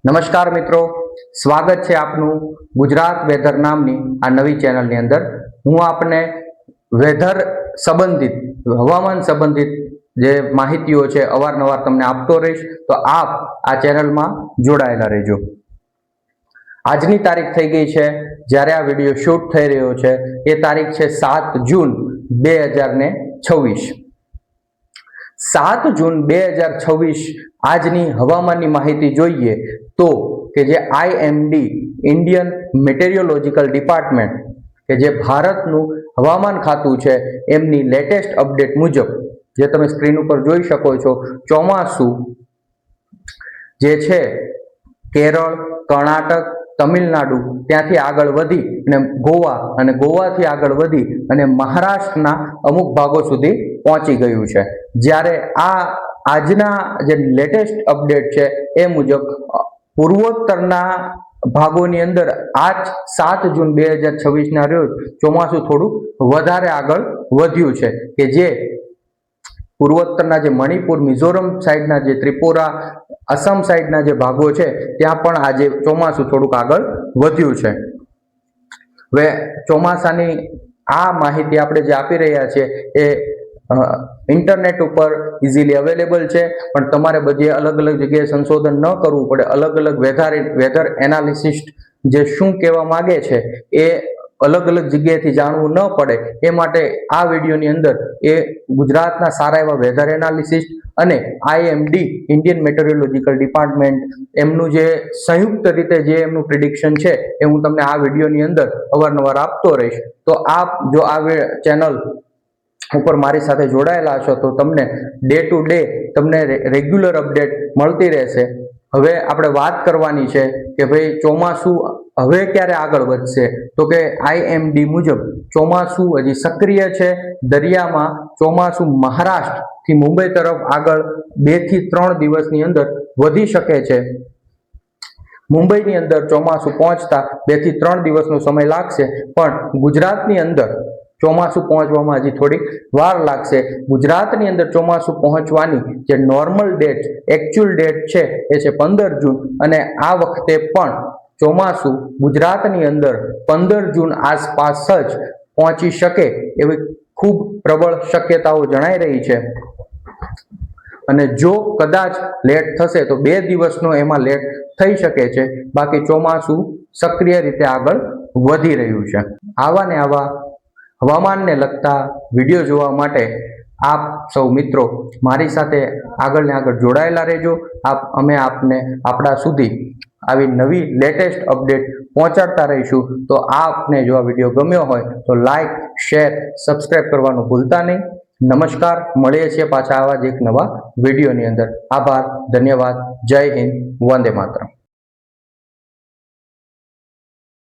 નમસ્કાર મિત્રો, સ્વાગત છે આપનું ગુજરાત વેધર નામની આ નવી ચેનલની અંદર। હું આપને વેધર સંબંધિત હવામાન સંબંધિત જે માહિતીઓ છે અવારનવાર તમને આપતો રહીશ, તો આપ આ ચેનલમાં જોડાયેલા રહેજો। આજની તારીખ થઈ ગઈ છે જ્યારે આ વિડીયો શૂટ થઈ રહ્યો છે એ તારીખ છે 7 જૂન 2026। 7 જૂન 2026 આજની હવામાનની માહિતી જોઈએ તો કે જે આઈએમડી ઇન્ડિયન મેટેરિયોલોજીકલ ડિપાર્ટમેન્ટ કે જે ભારતનું હવામાન ખાતું છે એમની લેટેસ્ટ અપડેટ મુજબ જે તમે સ્ક્રીન ઉપર જોઈ શકો છો, ચોમાસું જે છે કેરળ, કર્ણાટક, તમિલનાડુ ત્યાંથી આગળ વધી અને ગોવાથી આગળ વધી અને મહારાષ્ટ્રના અમુક ભાગો સુધી પહોંચી ગયું છે। જ્યારે આજના જે લેટેસ્ટ અપડેટ છે એ મુજબ પૂર્વોત્તરના ભાગોની અંદર આજ 7 જૂન 2026 ના રોજ ચોમાસું થોડું વધારે આગળ વધ્યું છે કે જે પૂર્વોત્તરના જે મણિપુર, મિઝોરમ સાઈડના જે ત્રિપુરા, અસમ સાઈડના જે ભાગો છે ત્યાં પણ આજે ચોમાસું થોડુંક આગળ વધ્યું છે। હવે ચોમાસાની આ માહિતી આપણે જે આપી રહ્યા છીએ એ ઇન્ટરનેટ ઉપર ઇઝીલી અવેલેબલ છે, પણ તમારે બધી અલગ અલગ જગ્યાએ સંશોધન ન કરવું પડે। અલગ અલગ વેધર એનાલિસિસ્ટ જે શું કહેવા માંગે છે એ અલગ અલગ જગ્યાએથી જાણવું ન પડે એ માટે આ વિડીયોની અંદર એ ગુજરાતના સારા એવા વેધર એનાલિસિસ્ટ અને આઈએમડી ઇન્ડિયન મેટેરિયોલોજીકલ ડિપાર્ટમેન્ટ એમનું જે સંયુક્ત રીતે જે એમનું પ્રિડિક્શન છે એ હું તમને આ વિડીયોની અંદર અવારનવાર આપતો રહીશ। તો આપ જો આ ચેનલ ઉપર મારી સાથે જોડાયેલા છો તો તમને ડે ટુ ડે તમને રેગ્યુલર અપડેટ મળતી રહેશે। હવે આપણે વાત કરવાની છે કે ભાઈ ચોમાસું હવે ક્યારે આગળ વધશે, તો કે આઈએમડી મુજબ ચોમાસું હજી સક્રિય છે। દરિયામાં ચોમાસું મહારાષ્ટ્રથી મુંબઈ તરફ આગળ 2 થી 3 દિવસની અંદર વધી શકે છે। મુંબઈની અંદર ચોમાસું પહોંચતા 2 થી 3 દિવસનો સમય લાગશે, પણ ગુજરાતની અંદર ચોમાસું પહોંચવામાં હજી થોડી વાર લાગશે। ગુજરાતની અંદર ચોમાસું પહોંચવાની જે નોર્મલ ડેટ, એકચ્યુઅલ ડેટ છે એ છે 15 જૂન, અને આ વખતે પણ ચોમાસું ગુજરાતની અંદર 15 જૂન આસપાસ જ પહોંચી શકે એવી ખૂબ પ્રબળ શક્યતાઓ જણાઈ રહી છે। અને જો કદાચ લેટ થશે તો 2 દિવસનો એમાં લેટ થઈ શકે છે, બાકી ચોમાસું સક્રિય રીતે આગળ વધી રહ્યું છે। આવા ને આવા હવામાનને લગતા વિડીયો જોવા માટે આપ સૌ મિત્રો મારી સાથે આગળ ને આગળ જોડાયેલા રહેજો। અમે આપને આપણા સુધી આવી નવી લેટેસ્ટ અપડેટ પહોંચાડતા રહીશું। તો આપને જો આ વિડીયો ગમ્યો હોય તો લાઈક, શેર, સબસ્ક્રાઈબ કરવાનું ભૂલતા નહીં। નમસ્કાર, મળીએ છીએ પાછા આવા જ એક નવા વિડીયોની અંદર। આભાર, ધન્યવાદ, જય હિન્દ, વંદે માતરમ।